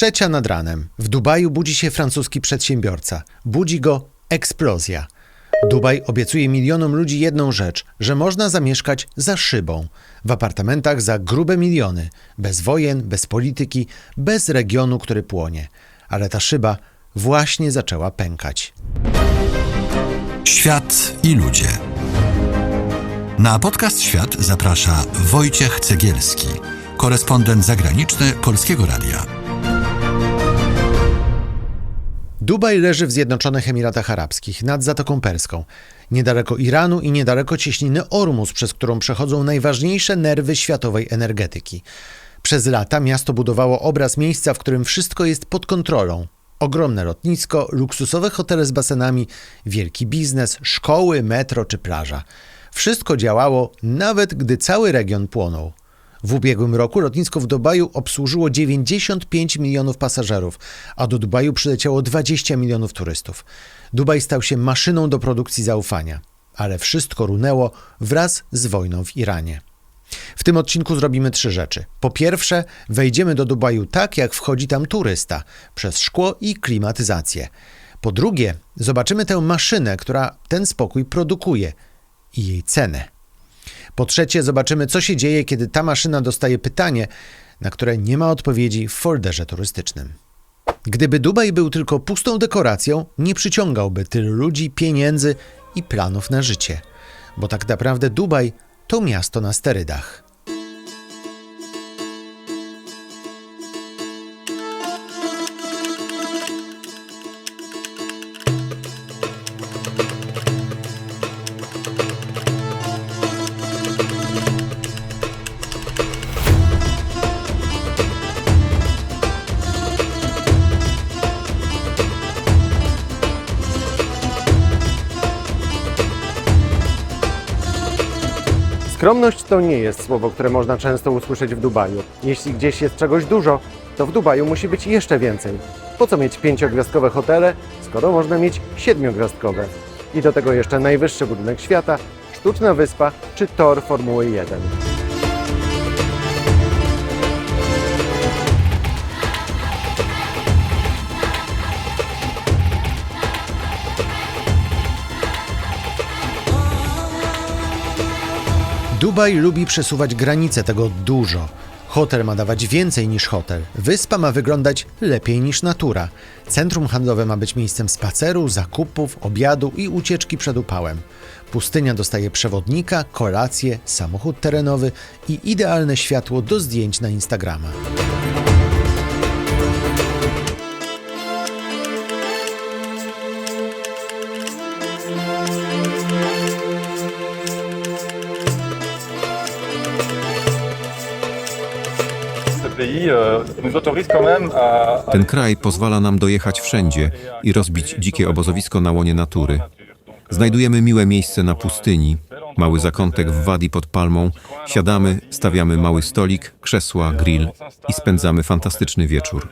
3 nad ranem. W Dubaju budzi się francuski przedsiębiorca. Budzi go eksplozja. Dubaj obiecuje milionom ludzi jedną rzecz, że można zamieszkać za szybą. W apartamentach za grube miliony. Bez wojen, bez polityki, bez regionu, który płonie. Ale ta szyba właśnie zaczęła pękać. Świat i ludzie. Na podcast Świat zaprasza Wojciech Cegielski, korespondent zagraniczny Polskiego Radia. Dubaj leży w Zjednoczonych Emiratach Arabskich, nad Zatoką Perską, niedaleko Iranu i niedaleko cieśniny Ormus, przez którą przechodzą najważniejsze nerwy światowej energetyki. Przez lata miasto budowało obraz miejsca, w którym wszystko jest pod kontrolą. Ogromne lotnisko, luksusowe hotele z basenami, wielki biznes, szkoły, metro czy plaża. Wszystko działało, nawet gdy cały region płonął. W ubiegłym roku lotnisko w Dubaju obsłużyło 95 milionów pasażerów, a do Dubaju przyleciało 20 milionów turystów. Dubaj stał się maszyną do produkcji zaufania, ale wszystko runęło wraz z wojną w Iranie. W tym odcinku zrobimy 3 rzeczy. Po pierwsze, wejdziemy do Dubaju tak, jak wchodzi tam turysta, przez szkło i klimatyzację. Po drugie, zobaczymy tę maszynę, która ten spokój produkuje i jej cenę. Po trzecie, zobaczymy, co się dzieje, kiedy ta maszyna dostaje pytanie, na które nie ma odpowiedzi w folderze turystycznym. Gdyby Dubaj był tylko pustą dekoracją, nie przyciągałby tylu ludzi, pieniędzy i planów na życie. Bo tak naprawdę Dubaj to miasto na sterydach. Skromność to nie jest słowo, które można często usłyszeć w Dubaju. Jeśli gdzieś jest czegoś dużo, to w Dubaju musi być jeszcze więcej. Po co mieć 5-gwiazdkowe hotele, skoro można mieć 7-gwiazdkowe? I do tego jeszcze najwyższy budynek świata, sztuczna wyspa czy tor Formuły 1. Dubaj lubi przesuwać granice tego dużo. Hotel ma dawać więcej niż hotel. Wyspa ma wyglądać lepiej niż natura. Centrum handlowe ma być miejscem spaceru, zakupów, obiadu i ucieczki przed upałem. Pustynia dostaje przewodnika, kolację, samochód terenowy i idealne światło do zdjęć na Instagrama. Ten kraj pozwala nam dojechać wszędzie i rozbić dzikie obozowisko na łonie natury. Znajdujemy miłe miejsce na pustyni, mały zakątek w wadi pod palmą, siadamy, stawiamy mały stolik, krzesła, grill i spędzamy fantastyczny wieczór.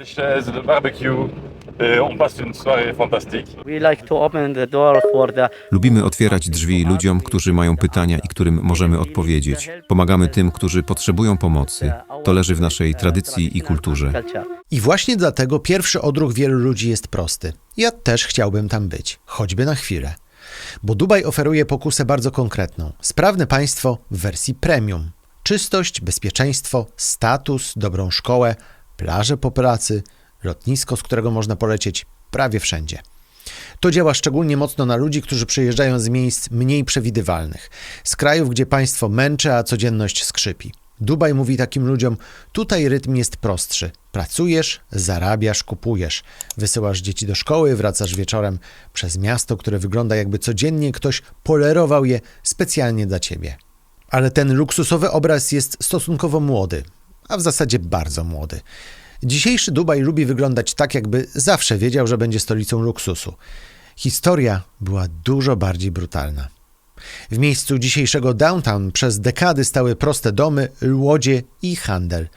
Lubimy otwierać drzwi ludziom, którzy mają pytania i którym możemy odpowiedzieć. Pomagamy tym, którzy potrzebują pomocy. To leży w naszej tradycji i kulturze. I właśnie dlatego pierwszy odruch wielu ludzi jest prosty. Ja też chciałbym tam być, choćby na chwilę. Bo Dubaj oferuje pokusę bardzo konkretną. Sprawne państwo w wersji premium. Czystość, bezpieczeństwo, status, dobrą szkołę, plaże po pracy, lotnisko, z którego można polecieć prawie wszędzie. To działa szczególnie mocno na ludzi, którzy przyjeżdżają z miejsc mniej przewidywalnych. Z krajów, gdzie państwo męczy, a codzienność skrzypi. Dubaj mówi takim ludziom, tutaj rytm jest prostszy. Pracujesz, zarabiasz, kupujesz. Wysyłasz dzieci do szkoły, wracasz wieczorem przez miasto, które wygląda jakby codziennie ktoś polerował je specjalnie dla ciebie. Ale ten luksusowy obraz jest stosunkowo młody, a w zasadzie bardzo młody. Dzisiejszy Dubaj lubi wyglądać tak, jakby zawsze wiedział, że będzie stolicą luksusu. Historia była dużo bardziej brutalna. W miejscu dzisiejszego downtown przez dekady stały proste domy, łodzie i handel.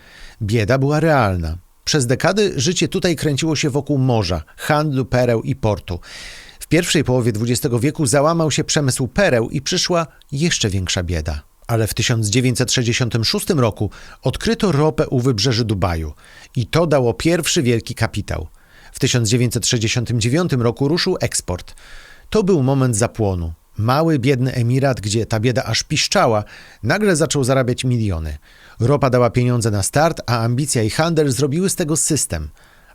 Bieda była realna. Przez dekady życie tutaj kręciło się wokół morza, handlu, pereł i portu. W pierwszej połowie XX wieku załamał się przemysł pereł i przyszła jeszcze większa bieda. Ale w 1966 roku odkryto ropę u wybrzeży Dubaju i to dało pierwszy wielki kapitał. W 1969 roku ruszył eksport. To był moment zapłonu. Mały, biedny emirat, gdzie ta bieda aż piszczała, nagle zaczął zarabiać miliony. Ropa dała pieniądze na start, a ambicja i handel zrobiły z tego system.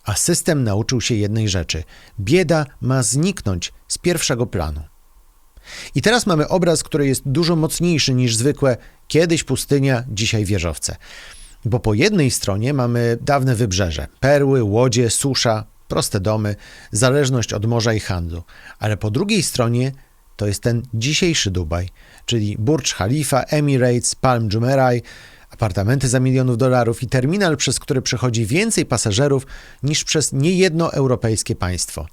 A system nauczył się jednej rzeczy. Bieda ma zniknąć z pierwszego planu. I teraz mamy obraz, który jest dużo mocniejszy niż zwykłe kiedyś pustynia, dzisiaj wieżowce. Bo po jednej stronie mamy dawne wybrzeże, perły, łodzie, susza, proste domy, zależność od morza i handlu. Ale po drugiej stronie to jest ten dzisiejszy Dubaj, czyli Burcz Khalifa, Emirates, Palm Jumeirah, apartamenty za milionów dolarów i terminal, przez który przechodzi więcej pasażerów niż przez niejedno europejskie państwo.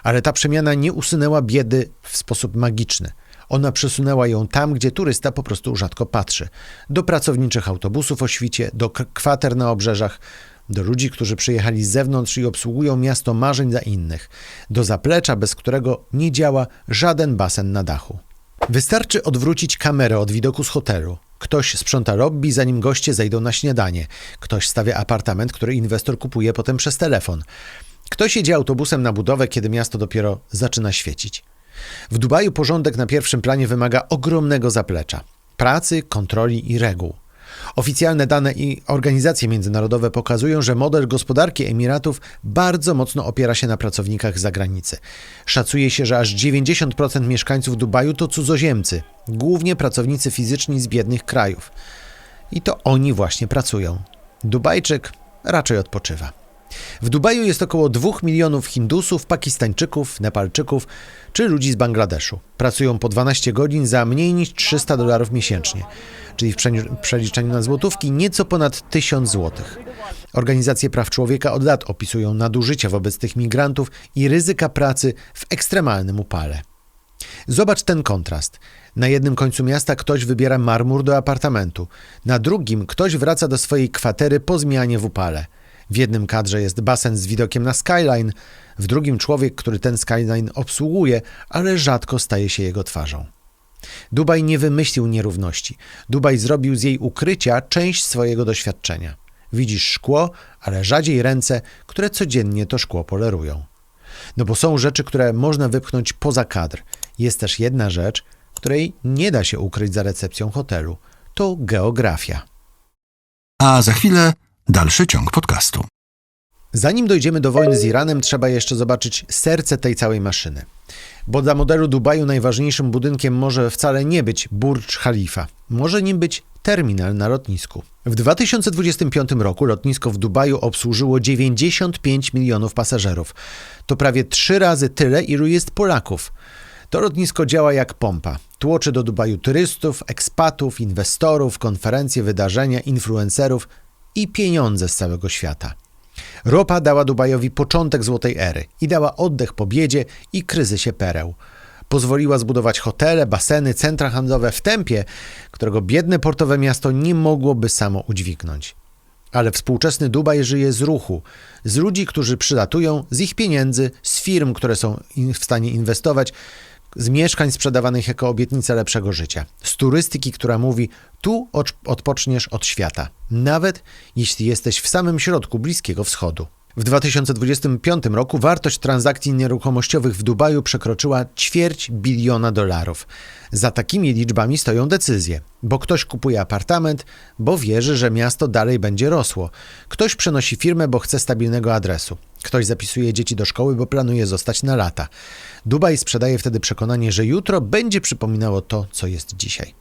Ale ta przemiana nie usunęła biedy w sposób magiczny. Ona przesunęła ją tam, gdzie turysta po prostu rzadko patrzy. Do pracowniczych autobusów o świcie, do kwater na obrzeżach, do ludzi, którzy przyjechali z zewnątrz i obsługują miasto marzeń dla innych, do zaplecza, bez którego nie działa żaden basen na dachu. Wystarczy odwrócić kamerę od widoku z hotelu. Ktoś sprząta lobby, zanim goście zejdą na śniadanie. Ktoś stawia apartament, który inwestor kupuje potem przez telefon. Ktoś jedzie autobusem na budowę, kiedy miasto dopiero zaczyna świecić. W Dubaju porządek na pierwszym planie wymaga ogromnego zaplecza, pracy, kontroli i reguł. Oficjalne dane i organizacje międzynarodowe pokazują, że model gospodarki Emiratów bardzo mocno opiera się na pracownikach z zagranicy. Szacuje się, że aż 90% mieszkańców Dubaju to cudzoziemcy, głównie pracownicy fizyczni z biednych krajów. I to oni właśnie pracują. Dubajczyk raczej odpoczywa. W Dubaju jest około 2 milionów Hindusów, Pakistańczyków, Nepalczyków czy ludzi z Bangladeszu. Pracują po 12 godzin za mniej niż $300 miesięcznie, czyli w przeliczeniu na złotówki nieco ponad 1000 złotych. Organizacje praw człowieka od lat opisują nadużycia wobec tych migrantów i ryzyka pracy w ekstremalnym upale. Zobacz ten kontrast. Na jednym końcu miasta ktoś wybiera marmur do apartamentu, na drugim ktoś wraca do swojej kwatery po zmianie w upale. W jednym kadrze jest basen z widokiem na skyline, w drugim człowiek, który ten skyline obsługuje, ale rzadko staje się jego twarzą. Dubaj nie wymyślił nierówności. Dubaj zrobił z jej ukrycia część swojego doświadczenia. Widzisz szkło, ale rzadziej ręce, które codziennie to szkło polerują. No bo są rzeczy, które można wypchnąć poza kadr. Jest też jedna rzecz, której nie da się ukryć za recepcją hotelu. To geografia. A za chwilę dalszy ciąg podcastu. Zanim dojdziemy do wojny z Iranem, trzeba jeszcze zobaczyć serce tej całej maszyny. Bo dla modelu Dubaju najważniejszym budynkiem może wcale nie być Burcz Khalifa. Może nim być terminal na lotnisku. W 2025 roku lotnisko w Dubaju obsłużyło 95 milionów pasażerów. To prawie 3 razy tyle, ilu jest Polaków. To lotnisko działa jak pompa. Tłoczy do Dubaju turystów, ekspatów, inwestorów, konferencje, wydarzenia, influencerów i pieniądze z całego świata. Ropa dała Dubajowi początek złotej ery i dała oddech po biedzie i kryzysie pereł. Pozwoliła zbudować hotele, baseny, centra handlowe w tempie, którego biedne portowe miasto nie mogłoby samo udźwignąć. Ale współczesny Dubaj żyje z ruchu, z ludzi, którzy przylatują, z ich pieniędzy, z firm, które są w stanie inwestować, z mieszkań sprzedawanych jako obietnice lepszego życia, z turystyki, która mówi: tu odpoczniesz od świata, nawet jeśli jesteś w samym środku Bliskiego Wschodu. W 2025 roku wartość transakcji nieruchomościowych w Dubaju przekroczyła $250 miliona. Za takimi liczbami stoją decyzje, bo ktoś kupuje apartament, bo wierzy, że miasto dalej będzie rosło. Ktoś przenosi firmę, bo chce stabilnego adresu. Ktoś zapisuje dzieci do szkoły, bo planuje zostać na lata. Dubaj sprzedaje wtedy przekonanie, że jutro będzie przypominało to, co jest dzisiaj.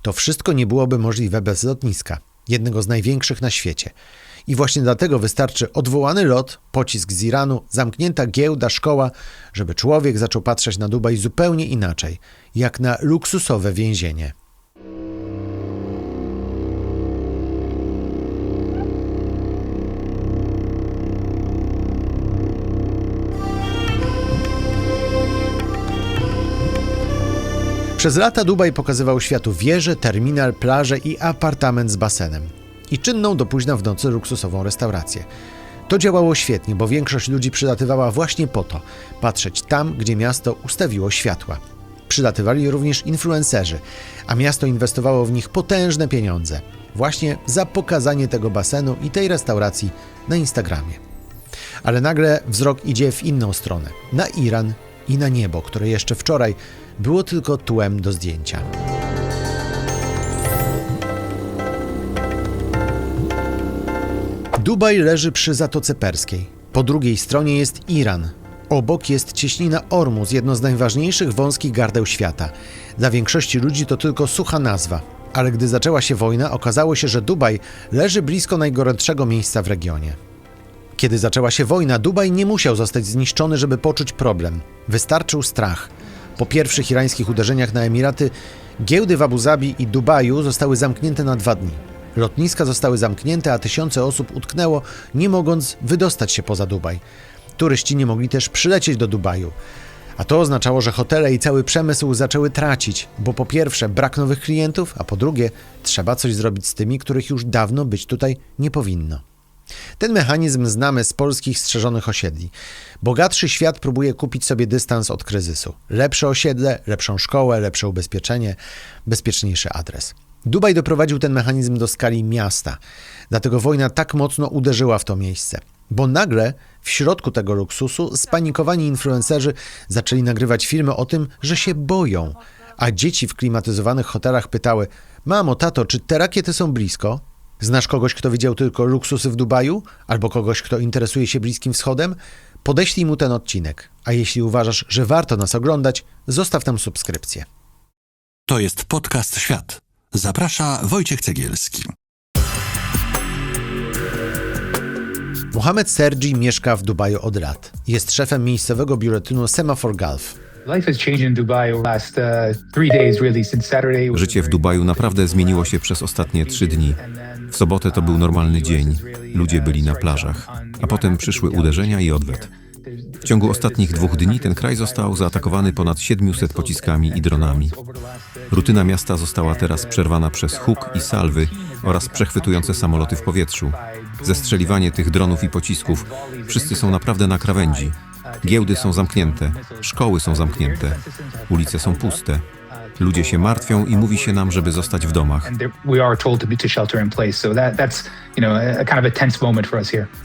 To wszystko nie byłoby możliwe bez lotniska, jednego z największych na świecie. I właśnie dlatego wystarczy odwołany lot, pocisk z Iranu, zamknięta giełda, szkoła, żeby człowiek zaczął patrzeć na Dubaj zupełnie inaczej, jak na luksusowe więzienie. Przez lata Dubaj pokazywał światu wieżę, terminal, plażę i apartament z basenem. I czynną do późna w nocy luksusową restaurację. To działało świetnie, bo większość ludzi przylatywała właśnie po to – patrzeć tam, gdzie miasto ustawiło światła. przylatywali również influencerzy, a miasto inwestowało w nich potężne pieniądze. Właśnie za pokazanie tego basenu i tej restauracji na Instagramie. Ale nagle wzrok idzie w inną stronę, na Iran i na niebo, które jeszcze wczoraj było tylko tłem do zdjęcia. Dubaj leży przy Zatoce Perskiej. Po drugiej stronie jest Iran. Obok jest cieśnina Ormuz, jedno z najważniejszych wąskich gardeł świata. Dla większości ludzi to tylko sucha nazwa. Ale gdy zaczęła się wojna, okazało się, że Dubaj leży blisko najgorętszego miejsca w regionie. Kiedy zaczęła się wojna, Dubaj nie musiał zostać zniszczony, żeby poczuć problem. Wystarczył strach. Po pierwszych irańskich uderzeniach na Emiraty, giełdy w Abu Zabi i Dubaju zostały zamknięte na 2 dni. Lotniska zostały zamknięte, a tysiące osób utknęło, nie mogąc wydostać się poza Dubaj. Turyści nie mogli też przylecieć do Dubaju. A to oznaczało, że hotele i cały przemysł zaczęły tracić, bo po pierwsze brak nowych klientów, a po drugie trzeba coś zrobić z tymi, których już dawno być tutaj nie powinno. Ten mechanizm znamy z polskich strzeżonych osiedli. Bogatszy świat próbuje kupić sobie dystans od kryzysu. Lepsze osiedle, lepszą szkołę, lepsze ubezpieczenie, bezpieczniejszy adres. Dubaj doprowadził ten mechanizm do skali miasta. Dlatego wojna tak mocno uderzyła w to miejsce. Bo nagle w środku tego luksusu spanikowani influencerzy zaczęli nagrywać filmy o tym, że się boją. A dzieci w klimatyzowanych hotelach pytały: mamo, tato, czy te rakiety są blisko? Znasz kogoś, kto widział tylko luksusy w Dubaju? Albo kogoś, kto interesuje się Bliskim Wschodem? Podeślij mu ten odcinek. A jeśli uważasz, że warto nas oglądać, zostaw tam subskrypcję. To jest podcast Świat. Zaprasza Wojciech Cegielski. Mohamed Sergi mieszka w Dubaju od lat. Jest szefem miejscowego biuletynu Semafor Gulf. Życie w Dubaju naprawdę zmieniło się przez ostatnie 3 dni. W sobotę to był normalny dzień. Ludzie byli na plażach. A potem przyszły uderzenia i odwet. W ciągu ostatnich 2 dni ten kraj został zaatakowany ponad 700 pociskami i dronami. Rutyna miasta została teraz przerwana przez huk i salwy oraz przechwytujące samoloty w powietrzu. Zestrzeliwanie tych dronów i pocisków. Wszyscy są naprawdę na krawędzi. Giełdy są zamknięte, szkoły są zamknięte, ulice są puste. Ludzie się martwią i mówi się nam, żeby zostać w domach.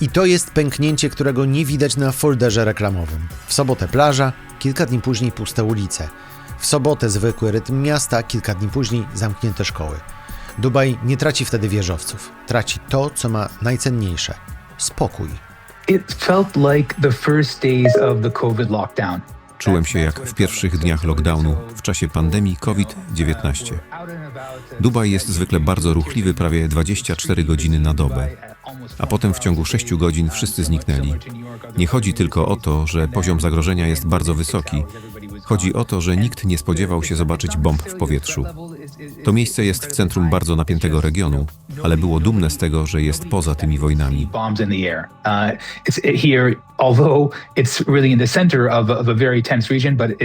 I to jest pęknięcie, którego nie widać na folderze reklamowym. W sobotę plaża, kilka dni później puste ulice. W sobotę zwykły rytm miasta, kilka dni później zamknięte szkoły. Dubaj nie traci wtedy wieżowców. Traci to, co ma najcenniejsze – spokój. It felt like the first days of the COVID lockdown. Czułem się jak w pierwszych dniach lockdownu w czasie pandemii COVID-19. Dubaj jest zwykle bardzo ruchliwy, prawie 24 godziny na dobę. A potem w ciągu 6 godzin wszyscy zniknęli. Nie chodzi tylko o to, że poziom zagrożenia jest bardzo wysoki. Chodzi o to, że nikt nie spodziewał się zobaczyć bomb w powietrzu. To miejsce jest w centrum bardzo napiętego regionu, ale było dumne z tego, że jest poza tymi wojnami. Although it's really in the center of a very tense region, but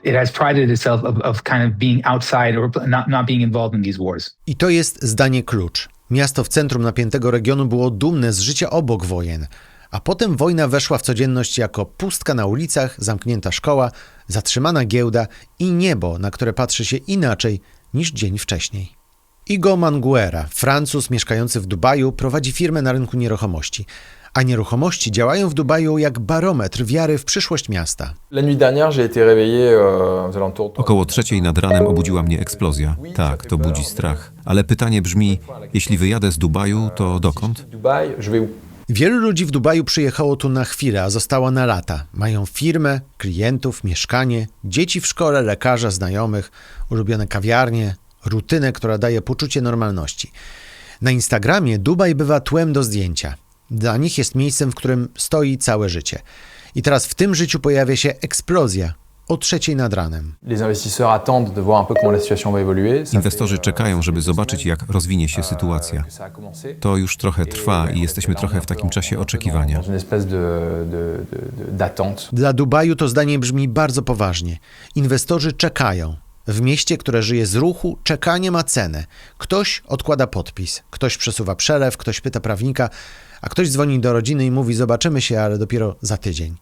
it has prided itself of kind of being outside or not being involved in these wars. I to jest zdanie klucz. Miasto w centrum napiętego regionu było dumne z życia obok wojen, a potem wojna weszła w codzienność jako pustka na ulicach, zamknięta szkoła, zatrzymana giełda i niebo, na które patrzy się inaczej niż dzień wcześniej. Igo Manguera, Francuz mieszkający w Dubaju, prowadzi firmę na rynku nieruchomości. A nieruchomości działają w Dubaju jak barometr wiary w przyszłość miasta. Około 3:00 nad ranem obudziła mnie eksplozja. Tak, to budzi strach. Ale pytanie brzmi, jeśli wyjadę z Dubaju, to dokąd? Wielu ludzi w Dubaju przyjechało tu na chwilę, a zostało na lata. Mają firmę, klientów, mieszkanie, dzieci w szkole, lekarza, znajomych, ulubione kawiarnie, rutynę, która daje poczucie normalności. Na Instagramie Dubaj bywa tłem do zdjęcia. Dla nich jest miejscem, w którym stoi całe życie. I teraz w tym życiu pojawia się eksplozja o 3:00 nad ranem. Inwestorzy czekają, żeby zobaczyć, jak rozwinie się sytuacja. To już trochę trwa i jesteśmy trochę w takim czasie oczekiwania. Dla Dubaju to zdanie brzmi bardzo poważnie. Inwestorzy czekają. W mieście, które żyje z ruchu, czekanie ma cenę. Ktoś odkłada podpis, ktoś przesuwa przelew, ktoś pyta prawnika, a ktoś dzwoni do rodziny i mówi: zobaczymy się, ale dopiero za tydzień.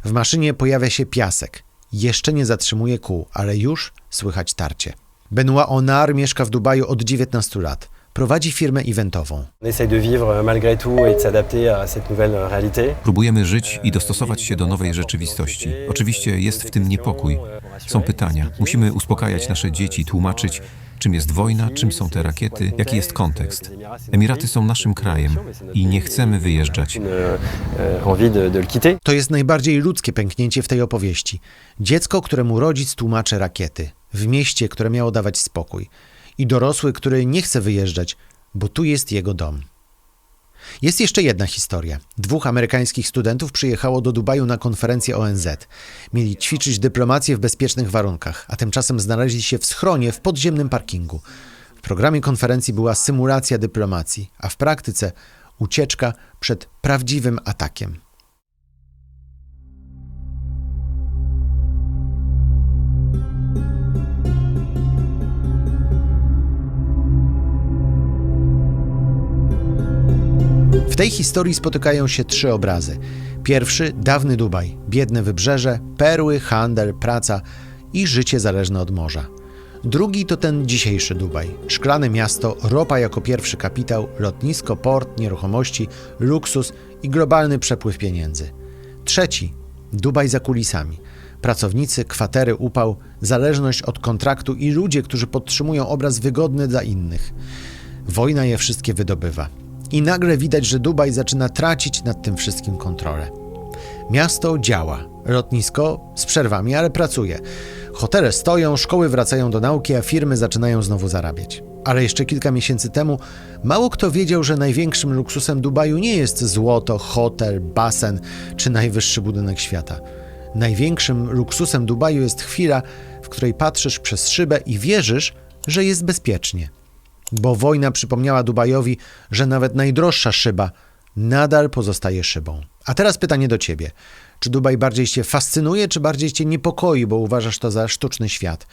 W maszynie pojawia się piasek Jeszcze nie zatrzymuje kół, ale już słychać tarcie. Benoît Onar mieszka w Dubaju od 19 lat. Prowadzi firmę eventową. On essaye de vivre malgré tout et de s'adapter à cette nouvelle réalité. Próbujemy żyć i dostosować się do nowej rzeczywistości. Oczywiście jest w tym niepokój. Są pytania. Musimy uspokajać nasze dzieci, tłumaczyć, czym jest wojna, czym są te rakiety, jaki jest kontekst. Emiraty są naszym krajem i nie chcemy wyjeżdżać. Envie de le quitter. To jest najbardziej ludzkie pęknięcie w tej opowieści. Dziecko, któremu rodzic tłumaczy rakiety. W mieście, które miało dawać spokój. I dorosły, który nie chce wyjeżdżać, bo tu jest jego dom. Jest jeszcze jedna historia. 2 amerykańskich studentów przyjechało do Dubaju na konferencję ONZ. Mieli ćwiczyć dyplomację w bezpiecznych warunkach, a tymczasem znaleźli się w schronie w podziemnym parkingu. W programie konferencji była symulacja dyplomacji, a w praktyce ucieczka przed prawdziwym atakiem. W tej historii spotykają się 3 obrazy. Pierwszy, dawny Dubaj, biedne wybrzeże, perły, handel, praca i życie zależne od morza. Drugi to ten dzisiejszy Dubaj. Szklane miasto, ropa jako pierwszy kapitał, lotnisko, port, nieruchomości, luksus i globalny przepływ pieniędzy. Trzeci, Dubaj za kulisami. Pracownicy, kwatery, upał, zależność od kontraktu i ludzie, którzy podtrzymują obraz wygodny dla innych. Wojna je wszystkie wydobywa. I nagle widać, że Dubaj zaczyna tracić nad tym wszystkim kontrolę. Miasto działa, lotnisko z przerwami, ale pracuje. Hotele stoją, szkoły wracają do nauki, a firmy zaczynają znowu zarabiać. Ale jeszcze kilka miesięcy temu mało kto wiedział, że największym luksusem Dubaju nie jest złoto, hotel, basen czy najwyższy budynek świata. Największym luksusem Dubaju jest chwila, w której patrzysz przez szybę i wierzysz, że jest bezpiecznie. Bo wojna przypomniała Dubajowi, że nawet najdroższa szyba nadal pozostaje szybą. A teraz pytanie do Ciebie. Czy Dubaj bardziej Cię fascynuje, czy bardziej Cię niepokoi, bo uważasz to za sztuczny świat?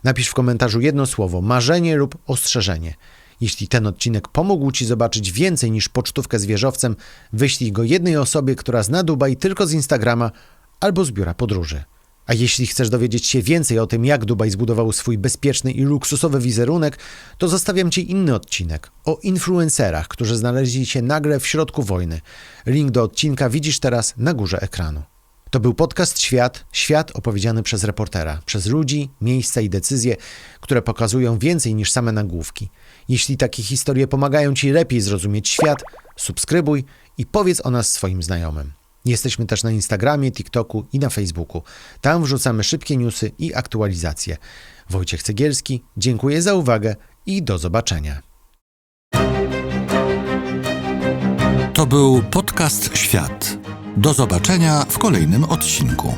Napisz w komentarzu jedno słowo, marzenie lub ostrzeżenie. Jeśli ten odcinek pomógł Ci zobaczyć więcej niż pocztówkę z wieżowcem, wyślij go jednej osobie, która zna Dubaj tylko z Instagrama albo z biura podróży. A jeśli chcesz dowiedzieć się więcej o tym, jak Dubaj zbudował swój bezpieczny i luksusowy wizerunek, to zostawiam Ci inny odcinek o influencerach, którzy znaleźli się nagle w środku wojny. Link do odcinka widzisz teraz na górze ekranu. To był podcast Świat, świat opowiedziany przez reportera, przez ludzi, miejsca i decyzje, które pokazują więcej niż same nagłówki. Jeśli takie historie pomagają Ci lepiej zrozumieć świat, subskrybuj i powiedz o nas swoim znajomym. Jesteśmy też na Instagramie, TikToku i na Facebooku. Tam wrzucamy szybkie newsy i aktualizacje. Wojciech Cegielski, dziękuję za uwagę i do zobaczenia. To był podcast Świat. Do zobaczenia w kolejnym odcinku.